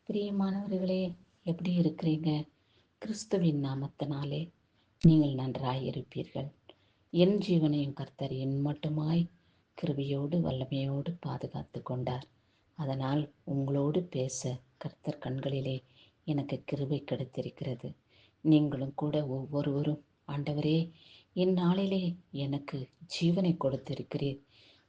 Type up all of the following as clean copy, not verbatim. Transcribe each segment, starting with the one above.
பிரியமானவர்களே, எப்படி இருக்கிறீங்க? கிறிஸ்துவின் நாமத்தினாலே நீங்கள் நன்றாயிருப்பீர்கள். என் ஜீவனையும் கர்த்தர் என் மட்டுமாய் கிருபையோடு வல்லமையோடு பாதுகாத்து கொண்டார். அதனால் உங்களோடு பேச கர்த்தர் கண்களிலே எனக்கு கிருபை கிடைத்திருக்கிறது. நீங்களும் கூட ஒவ்வொருவரும், ஆண்டவரே, இந்நாளிலே எனக்கு ஜீவனை கொடுத்திருக்கிறீர்,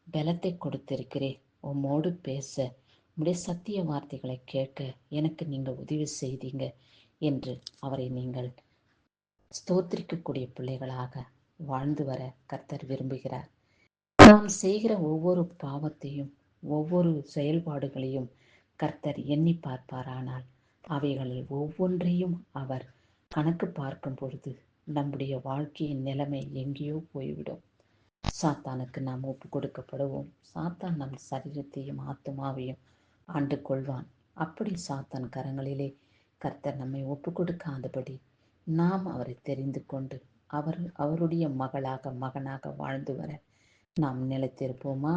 பலத்தை கொடுத்திருக்கிறீர், உம்மோடு பேச, உம்முடைய சத்திய வார்த்தைகளை கேட்க எனக்கு நீங்கள் உதவி செய்தீங்க என்று அவரை நீங்கள் ஸ்தோத்திரிக்கக்கூடிய பிள்ளைகளாக வாழ்ந்து வர கர்த்தர் விரும்புகிறார். நாம் செய்கிற ஒவ்வொரு பாவத்தையும் ஒவ்வொரு செயல்பாடுகளையும் கர்த்தர் எண்ணி பார்ப்பாரானால் அவைகளில் ஒவ்வொன்றையும் அவர் கணக்கு பார்க்கும் பொழுது நம்முடைய வாழ்க்கையின் நிலைமை எங்கேயோ போய்விடும். சாத்தானுக்கு நாம் ஒப்பு கொடுக்கப்படுவோம். சாத்தான் நம் சரீரத்தையும் ஆத்துமாவையும் ஆண்டு கொள்வான். அப்படி சாத்தான் கரங்களிலே கர்த்தர் நம்மை ஒப்பு கொடுக்காதபடி நாம் அவரை தெரிந்து கொண்டு அவருடைய மகனாக வாழ்ந்து வர நாம் நிலைத்திருப்போமா?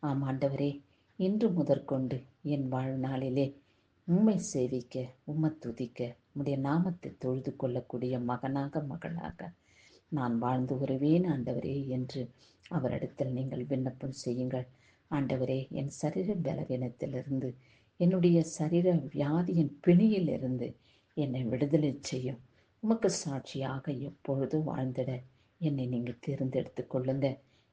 ஆம் ஆண்டவரே, இன்று முதற்கொண்டு என் வாழ்நாளிலே உம்மை சேவிக்க, உம்மை துதிக்க, உம்முடைய நாமத்தை தொழுது கொள்ளக்கூடிய மகளாக நான் வாழ்ந்து வருவேன் ஆண்டவரே என்று அவரிடத்தில் நீங்கள் விண்ணப்பம் செய்யுங்கள். ஆண்டவரே, என் சரீர பலவீனத்திலிருந்து, என்னுடைய சரீர வியாதியின் பிணியிலிருந்து என்னை விடுதலை செய்யும். உமக்கு சாட்சியாக எப்பொழுதும் வாழ்ந்திட என்னை நீங்கள் தேர்ந்தெடுத்து கொள்ளுங்க.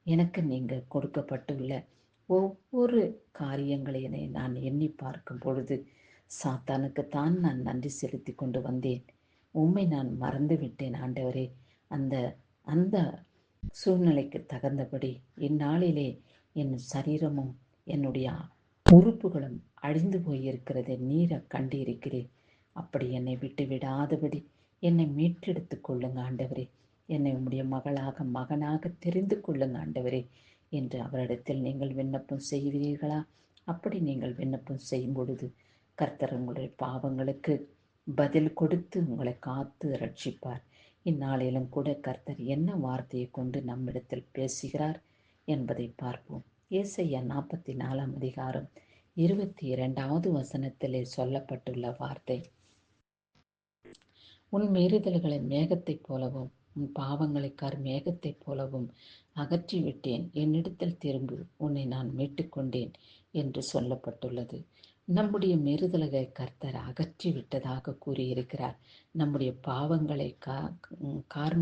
எனக்கு நீங்கள் கொடுக்கப்பட்டுள்ள ஒவ்வொரு காரியங்களையும் நான் எண்ணி பார்க்கும் பொழுது சாத்தானுக்குத்தான் நான் நன்றி செலுத்தி கொண்டு வந்தேன். உம்மை நான் மறந்து விட்டேன் ஆண்டவரே. அந்த அந்த சூழ்நிலைக்கு தகுந்தபடி இந்நாளிலே என் சரீரமும் என்னுடைய உறுப்புகளும் அழிந்து போயிருக்கிறதை நீரை கண்டிருக்கிறேன். அப்படி என்னை விட்டு விடாதபடி என்னை மீட்டெடுத்து கொள்ளுங்க ஆண்டவரே. என்னை உம்முடைய மகனாக தெரிந்து கொள்ளுங்க ஆண்டவரே என்று அவரிடத்தில் நீங்கள் விண்ணப்பம் செய்வீர்களா? அப்படி நீங்கள் விண்ணப்பம் செய்யும் பொழுது கர்த்தர் உங்களுடைய பாவங்களுக்கு பதில் கொடுத்து உங்களை காத்து ரட்சிப்பார். இந்நாளிலும் கூட கர்த்தர் என்ன வார்த்தையை கொண்டு நம்மிடத்தில் பேசுகிறார் என்பதை பார்ப்போம். ஏசாயா 44 அதிகாரம் 22வது வசனத்திலே சொல்லப்பட்டுள்ள வார்த்தை: உன் மீறுதல்களை மேகத்தைப் போலவும் உன் பாவங்களை மேகத்தைப் போலவும் அகற்றிவிட்டேன். என்னிடத்தில் திரும்பு, உன்னை நான் மீட்டுக்கொண்டேன் என்று சொல்லப்பட்டுள்ளது. நம்முடைய மீறுதல்களை கர்த்தர் அகற்றி விட்டதாக கூறியிருக்கிறார். நம்முடைய பாவங்களை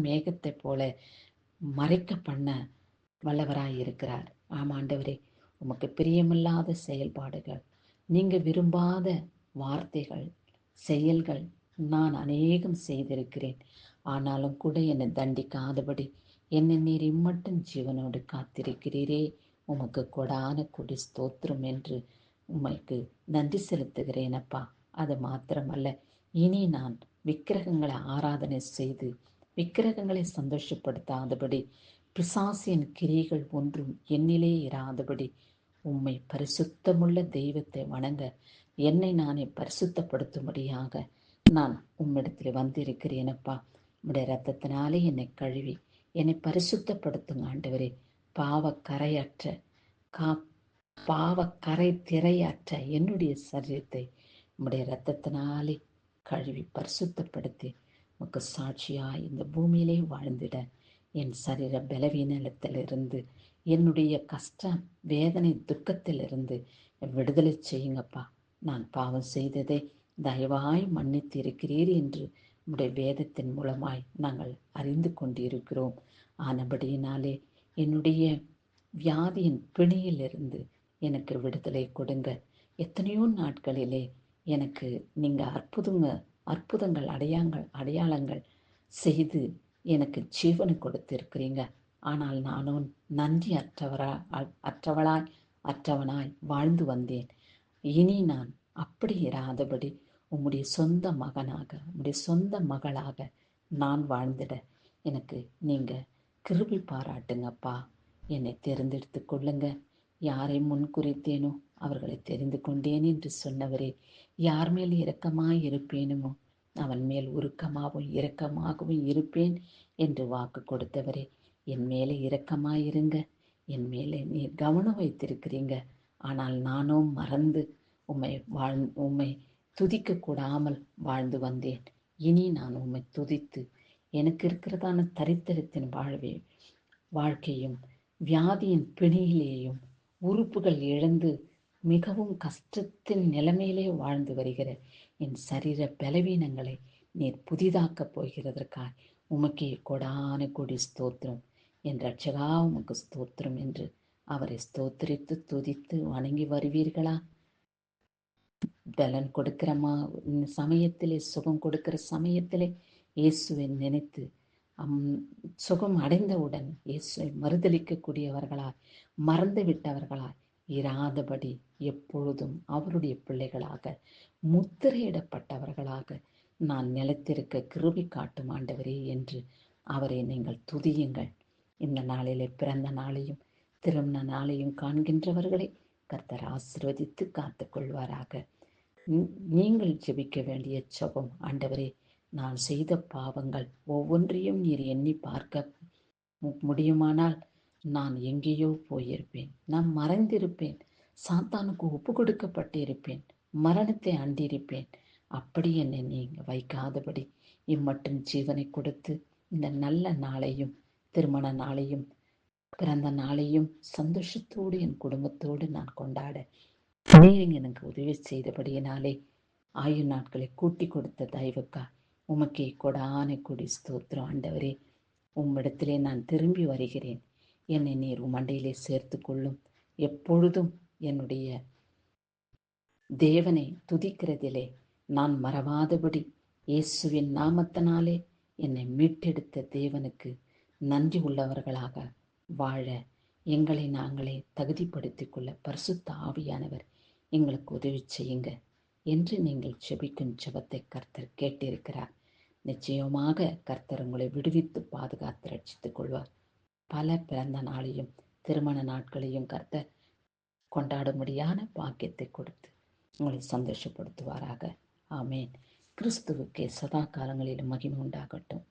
மேகத்தைப் போல மறைக்க பண்ண வல்லவராயிருக்கிறார். ஆமாண்டவரே, உமக்கு பிரியமில்லாத செயல்பாடுகள், நீங்க விரும்பாத வார்த்தைகள், செயல்கள் நான் அநேகம் செய்திருக்கிறேன். ஆனாலும் கூட என்னை தண்டிக்காதபடி என்னை நீர் இம்மட்டும் ஜீவனோடு காத்திருக்கிறீரே, உமக்கு கொடான கொடி ஸ்தோத்திரம் என்று உமைக்கு நன்றி செலுத்துகிறேன் அப்பா. அது மாத்திரமல்ல, இனி நான் விக்கிரகங்களை ஆராதனை செய்து விக்கிரகங்களை சந்தோஷப்படுத்தாதபடி, பிசாசின் கிரிகள் ஒன்றும் என்னிலே இராதபடி உம்மை பரிசுத்தமுள்ள தெய்வத்தை வணங்க என்னை நானே பரிசுத்தப்படுத்தும்படியாக நான் உம்மிடத்தில் வந்திருக்கிறேனப்பா. உம்முடைய இரத்தத்தினாலே என்னை கழுவி என்னை பரிசுத்தப்படுத்துங்க ஆண்டவரே. பாவக்கரையற்ற பாவக்கரை திரையற்ற என்னுடைய சரீரத்தை உம்முடைய இரத்தத்தினாலே கழுவி பரிசுத்தப்படுத்தி உமக்கு சாட்சியாய் இந்த பூமியிலே வாழ்ந்திட என் சரீர பலவீனத்திலிருந்து, என்னுடைய கஷ்டம் வேதனை துக்கத்திலிருந்து விடுதலை செய்யுங்கப்பா. நான் பாவம் செய்ததை தயவாய் மன்னித்து இருக்கிறீர் என்று உடைய வேதத்தின் மூலமாய் நாங்கள் அறிந்து கொண்டிருக்கிறோம். ஆனபடியினாலே என்னுடைய வியாதியின் பிணியிலிருந்து எனக்கு விடுதலை கொடுங்க. எத்தனையோ நாட்களிலே எனக்கு நீங்கள் அற்புதங்கள் அடையாளங்கள் செய்து எனக்கு ஜீவனை கொடுத்திருக்கிறீங்க. ஆனால் நானும் நன்றி அற்றவனாய் வாழ்ந்து வந்தேன். இனி நான் அப்படி இராதபடி உம்முடைய சொந்த மகனாக, உம்முடைய சொந்த மகளாக நான் வாழ்ந்திட எனக்கு நீங்க கிருபை பாராட்டுங்கப்பா. என்னை தேர்ந்தெடுத்து கொள்ளுங்க. யாரை முன்குறித்தேனோ அவர்களை தெரிந்து கொண்டேன் என்று சொன்னவரே, யார் மேல் இரக்கமாய் இருப்பேனுமோ அவன் மேல் இரக்கமாகவும் இருப்பேன் என்று வாக்கு கொடுத்தவரே, என் மேலே இரக்கமாயிருங்க. என் மேலே நீர் கவனம் வைத்திருக்கிறீங்க. ஆனால் நானும் மறந்து உம்மை துதிக்க கூடாமல் வாழ்ந்து வந்தேன். இனி நான் உம்மை துதித்து எனக்கு இருக்கிறதான தரித்திரத்தின் வாழ்க்கையும் வியாதியின் பிணியிலேயும் உறுப்புகள் இழந்து மிகவும் கஷ்டத்தின் நிலைமையிலே வாழ்ந்து வருகிற என் சரீர பலவீனங்களை நீர் புதிதாக்கப் போகிறதற்காய் உமக்கே கொடான கொடி ஸ்தோத்திரம், என் ரட்சகா உமக்கு ஸ்தோத்திரம் என்று அவரை ஸ்தோத்திரித்து துதித்து வணங்கி வருவீர்களா? பலன் கொடுக்கிற சமயத்திலே, சுகம் கொடுக்கிற சமயத்திலே இயேசுவை நினைத்து சுகம் அடைந்தவுடன் இயேசுவை மறுதலிக்கக்கூடியவர்களாய் மறந்து விட்டவர்களாய் இராதபடி எப்பொழுதும் அவருடைய பிள்ளைகளாக முத்திரையிடப்பட்டவர்களாக நான் நிலைத்திருக்க கிருபை காட்டும் ஆண்டவரே என்று அவரை நீங்கள் துதியுங்கள். இந்த நாளிலே பிறந்த நாளையும் திருமண நாளையும் காண்கின்றவர்களை கர்த்தர் ஆசீர்வதித்து காத்துக் கொள்வாராக. நீங்கள் ஜெபிக்க வேண்டிய ஜெபம், ஆண்டவரே, நான் செய்த பாவங்கள் ஒவ்வொன்றையும் நீர் எண்ணி பார்க்க முடியுமானால் நான் எங்கேயோ போயிருப்பேன், நான் மறைந்திருப்பேன், சாத்தானுக்கு ஒப்பு கொடுக்கப்பட்டிருப்பேன், மரணத்தை அண்டிருப்பேன். அப்படி என்னை நீங்க வைக்காதபடி இம்மட்டும் ஜீவனை கொடுத்து இந்த நல்ல நாளையும் திருமண நாளையும் பிறந்த நாளையும் சந்தோஷத்தோடு என் குடும்பத்தோடு நான் கொண்டாட நீங்க எனக்கு உதவி செய்தபடியினாலே ஆயு நாட்களை கூட்டி கொடுத்த தயவுக்கா உமக்கே கொடான கொடி ஸ்தோத்திரம். ஆண்டவரே, உம்மிடத்திலே நான் திரும்பி வருகிறேன். என்னை நீர் மண்டையிலே சேர்த்து கொள்ளும். எப்பொழுதும் என்னுடைய தேவனை துதிக்கிறதிலே நான் மறவாதபடி இயேசுவின் நாமத்தினாலே என்னை மீட்டெடுத்த தேவனுக்கு நன்றி உள்ளவர்களாக வாழ எங்களை நாங்களே தகுதிப்படுத்திக் கொள்ள பரிசுத்த ஆவியானவர் எங்களுக்கு உதவி செய்யுங்க என்று நீங்கள் ஜெபிக்கும் ஜெபத்தை கர்த்தர் கேட்டிருக்கிறார். நிச்சயமாக கர்த்தர் உங்களை விடுவித்து பாதுகாத்து ரட்சித்துக் கொள்வார். பல பிறந்த நாளையும் திருமண நாட்களையும் கர்த்தர் கொண்டாடும்படியான பாக்கியத்தை கொடுத்து உங்களை சந்தோஷப்படுத்துவாராக. ஆமேன். கிறிஸ்துவுக்கே சதா காலங்களிலும் மகிமை உண்டாகட்டும்.